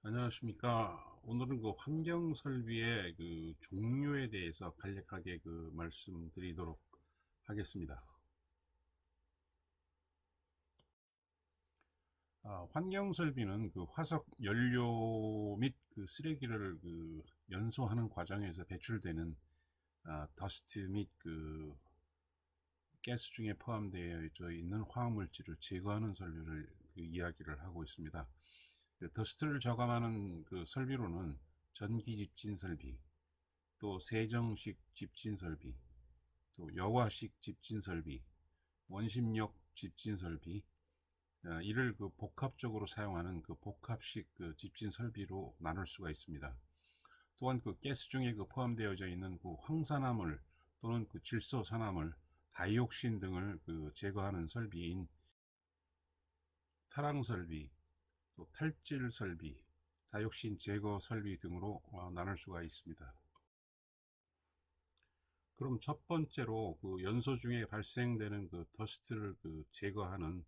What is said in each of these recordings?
안녕하십니까. 오늘은 그 환경 설비의 그 종류에 대해서 간략하게 그 말씀드리도록 하겠습니다. 환경 설비는 그 화석 연료 및 그 쓰레기를 그 연소하는 과정에서 배출되는 더스트 및 그 가스 중에 포함되어 있는 화학물질을 제거하는 설비를 그 이야기를 하고 있습니다. 그 더스트를 저감하는 그 설비로는 전기 집진 설비, 또 세정식 집진 설비, 또 여과식 집진 설비, 원심력 집진 설비, 이를 그 복합적으로 사용하는 그 복합식 그 집진 설비로 나눌 수가 있습니다. 또한 그 가스 중에 그 포함되어져 있는 그 황산화물 또는 그 질소산화물, 다이옥신 등을 그 제거하는 설비인 타랑 설비, 또 탈질 설비, 다이옥신 제거 설비 등으로 나눌 수가 있습니다. 그럼 첫 번째로 그 연소 중에 발생되는 그 더스트를 그 제거하는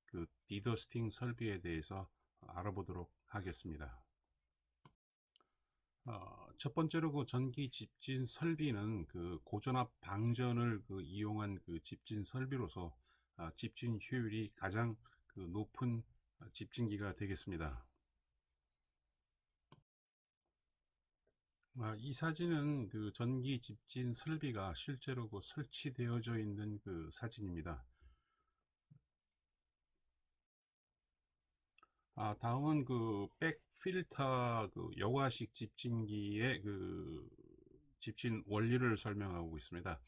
그 디더스팅 설비에 대해서 알아보도록 하겠습니다. 첫 번째로 그 전기 집진 설비는 그 고전압 방전을 그 이용한 그 집진 설비로서 집진 효율이 가장 그 높은 집진기가 되겠습니다. 이 사진은 그 전기 집진 설비가 실제로 그 설치되어져 있는 그 사진입니다. 다음은 그 백필터 그 여과식 집진기의 그 집진 원리를 설명하고 있습니다.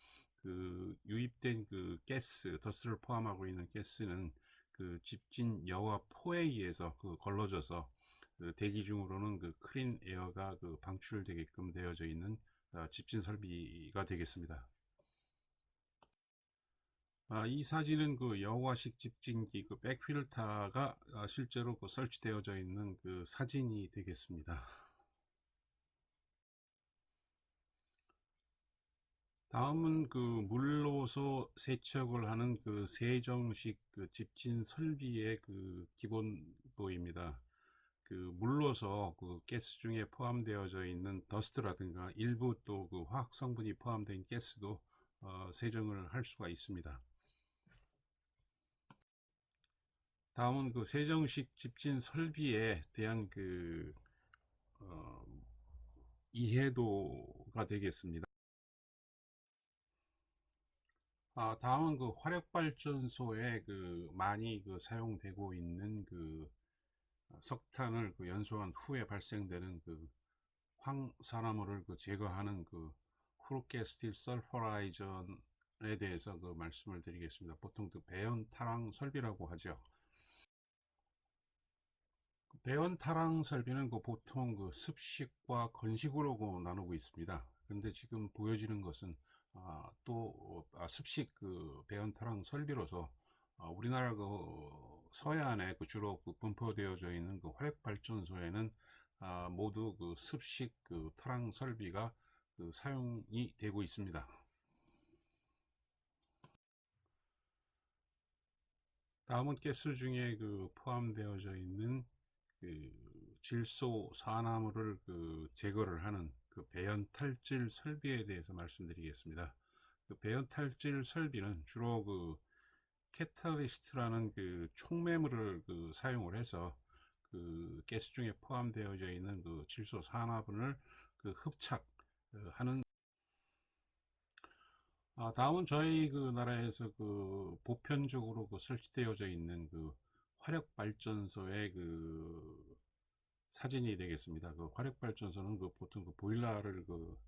그 유입된 그 가스, 더스를 포함하고 있는 가스는 그 집진 여과 포에 의해서 그 걸러져서 그 대기 중으로는 그 클린 에어가 그 방출되게끔 되어져 있는 집진 설비가 되겠습니다. 이 사진은 그 여과식 집진기 그 백필터가 실제로 그 설치되어져 있는 그 사진이 되겠습니다. 다음은 그 물로서 세척을 하는 그 세정식 그 집진 설비의 그 기본도입니다. 그 물로서 그 가스 중에 포함되어져 있는 더스트라든가 일부 또 그 화학 성분이 포함된 가스도 세정을 할 수가 있습니다. 다음은 그 세정식 집진 설비에 대한 그 어, 이해도가 되겠습니다. 다음은 그 화력발전소에 그 많이 그 사용되고 있는 그 석탄을 그 연소한 후에 발생되는 그 황산화물을 그 제거하는 그 프로게스틸 설퍼라이전에 대해서 그 말씀을 드리겠습니다. 보통 그 배연 탈황 설비라고 하죠. 배연 탈황 설비는 그 보통 그 습식과 건식으로 그 나누고 있습니다. 그런데 지금 보여지는 것은 또 습식 그 배연 탈황 설비로서 우리나라 그 서해안에 그 주로 그 분포되어져 있는 그 화력 발전소에는 모두 그 습식 그 탈황 설비가 그 사용이 되고 있습니다. 다음은 가스 중에 그 포함되어져 있는 그 질소 산화물을 그 제거를 하는 그 배연 탈질 설비에 대해서 말씀드리겠습니다. 그 배연 탈질 설비는 주로 그 캐탈리스트라는 그 촉매물을 그 사용을 해서 그 가스 중에 포함되어져 있는 그 질소 산화분을 그 흡착하는. 다음은 저희 그 나라에서 그 보편적으로 그 설치되어져 있는 그 화력 발전소의 그 사진이 되겠습니다. 그 화력 발전소는 그 보통 그 보일러를 그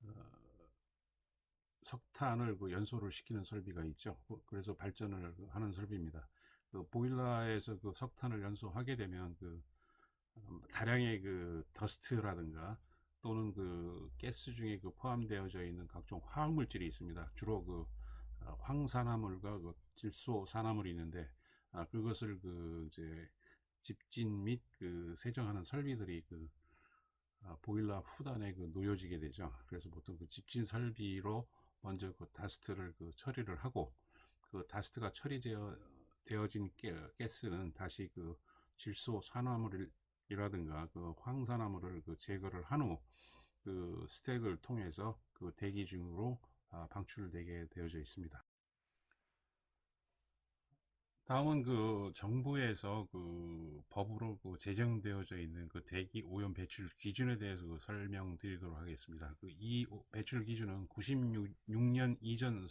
어, 석탄을 그 연소를 시키는 설비가 있죠. 그래서 발전을 하는 설비입니다. 그 보일러에서 그 석탄을 연소하게 되면 그 다량의 그 더스트라든가 또는 그 가스 중에 그 포함되어져 있는 각종 화학 물질이 있습니다. 주로 그 황산화물과 그 질소 산화물이 있는데 그것을 그 이제 집진 및 그 세정하는 설비들이 그 보일러 후단에 그 놓여지게 되죠. 그래서 보통 그 집진 설비로 먼저 그 다스트를 그 처리를 하고 그 다스트가 처리되어진 가스는 다시 그 질소 산화물을 스택이라든가 그 황산화물을 그 제거를 한 후 그 스택을 통해서 그 대기 중으로 방출되게 되어져 있습니다. 다음은 그 정부에서 그 법으로 그 제정되어져 있는 그 대기 오염 배출 기준에 대해서 그 설명드리도록 하겠습니다. 그 이 배출 기준은 96년 이전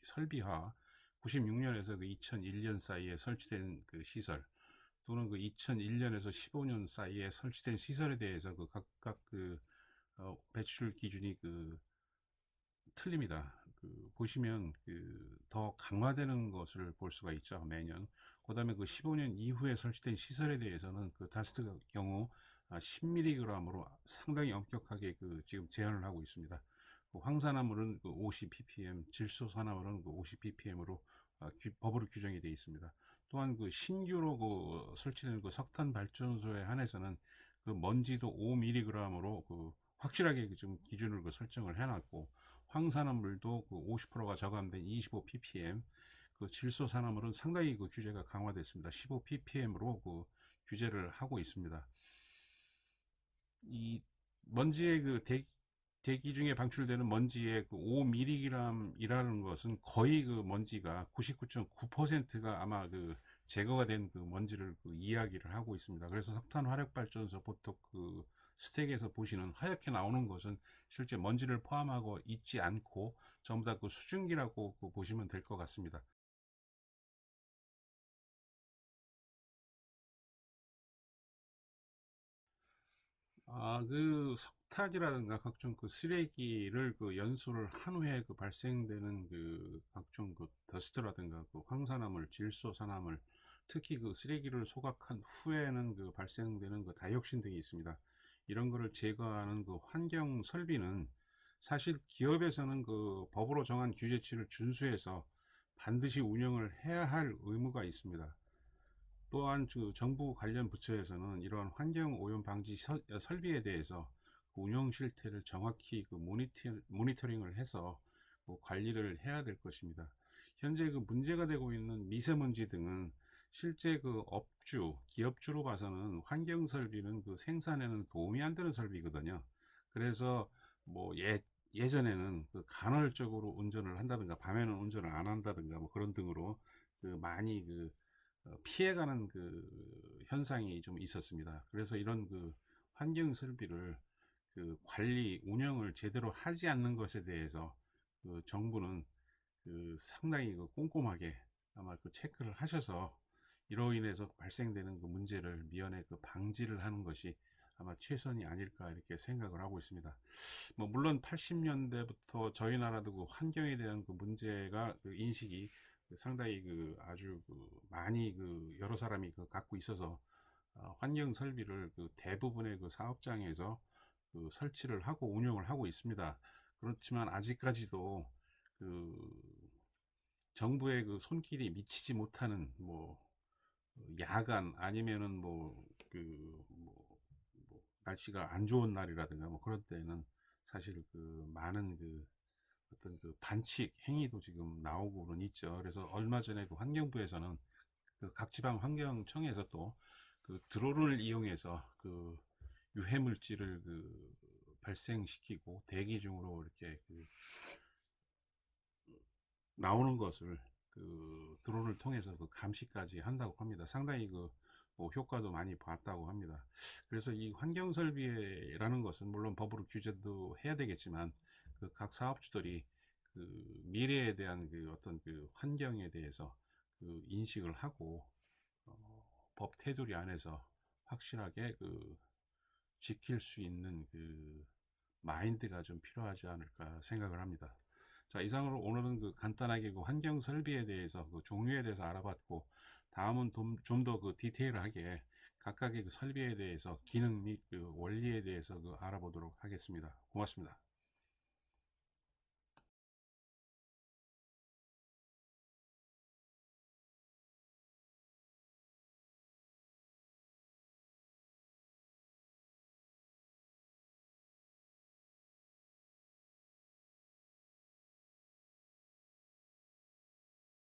설비와 96년에서 그 2001년 사이에 설치된 그 시설 또는 그 2001년에서 15년 사이에 설치된 시설에 대해서 그 각각 그 배출 기준이 그 틀립니다. 그 보시면 그 더 강화되는 것을 볼 수가 있죠, 매년. 그다음에 그 15년 이후에 설치된 시설에 대해서는 그 다스트 경우 10mg으로 상당히 엄격하게 그 지금 제한을 하고 있습니다. 그 황산화물은 그 50ppm, 질소산화물은 그 50ppm으로 법으로 규정이 되어 있습니다. 또한 그 신규로 그 설치된 그 석탄 발전소에 한해서는 그 먼지도 5mg으로 그 확실하게 좀 기준을 그 설정을 해놨고, 황산화물도 그 50%가 저감된 25ppm, 그 질소산화물은 상당히 그 규제가 강화됐습니다. 15ppm으로 그 규제를 하고 있습니다. 이 먼지의 그 대기 중에 방출되는 먼지의 그 5mg이라는 것은 거의 그 먼지가 99.9%가 아마 그 제거가 된 그 먼지를 그 이야기를 하고 있습니다. 그래서 석탄 화력 발전소 보통 그 스택에서 보시는 하얗게 나오는 것은 실제 먼지를 포함하고 있지 않고 전부 다 그 수증기라고 그 보시면 될 것 같습니다. 그 석탄이라든가 각종 그 쓰레기를 그 연소를 한 후에 그 발생되는 그 각종 그 더스트라든가 그 황산화물, 질소산화물, 특히 그 쓰레기를 소각한 후에는 그 발생되는 그 다이옥신 등이 있습니다. 이런 거를 제거하는 그 환경 설비는 사실 기업에서는 그 법으로 정한 규제치를 준수해서 반드시 운영을 해야 할 의무가 있습니다. 또한 그 정부 관련 부처에서는 이러한 환경 오염 방지 설비에 대해서 그 운영 실태를 정확히 그 모니터링을 해서 뭐 관리를 해야 될 것입니다. 현재 그 문제가 되고 있는 미세먼지 등은 실제 그 업주, 기업주로 봐서는 환경 설비는 그 생산에는 도움이 안 되는 설비거든요. 그래서 뭐 예전에는 그 간헐적으로 운전을 한다든가 밤에는 운전을 안 한다든가 뭐 그런 등으로 그 많이 그 피해가는 그 현상이 좀 있었습니다. 그래서 이런 그 환경 설비를 그 관리 운영을 제대로 하지 않는 것에 대해서 그 정부는 그 상당히 그 꼼꼼하게 아마 그 체크를 하셔서 이로 인해서 발생되는 그 문제를 미연에 그 방지를 하는 것이 아마 최선이 아닐까 이렇게 생각을 하고 있습니다. 뭐 물론 80년대부터 저희 나라도 그 환경에 대한 그 문제가 그 인식이 그 상당히 그 아주 그 많이 그 여러 사람이 그 갖고 있어서 환경 설비를 그 대부분의 그 사업장에서 그 설치를 하고 운영을 하고 있습니다. 그렇지만 아직까지도 그 정부의 그 손길이 미치지 못하는 뭐 야간 아니면은 뭐 날씨가 안 좋은 날이라든가 뭐 그런 때는 사실 그 많은 그 어떤 그 반칙 행위도 지금 나오고는 있죠. 그래서 얼마 전에 그 환경부에서는 그 각 지방 환경청에서 또 그 드론을 이용해서 그 유해 물질을 그 발생시키고 대기 중으로 이렇게 그 나오는 것을 그 드론을 통해서 그 감시까지 한다고 합니다. 상당히 그뭐 효과도 많이 봤다고 합니다. 그래서 이 환경 설비라는 것은 물론 법으로 규제도 해야 되겠지만 그 각 사업주들이 그 미래에 대한 그 어떤 그 환경에 대해서 그 인식을 하고 법 테두리 안에서 확실하게 그 지킬 수 있는 그 마인드가 좀 필요하지 않을까 생각을 합니다. 자, 이상으로 오늘은 그 간단하게 그 환경 설비에 대해서 그 종류에 대해서 알아봤고, 다음은 좀 더 그 디테일하게 각각의 그 설비에 대해서 기능 및 그 원리에 대해서 그 알아보도록 하겠습니다. 고맙습니다.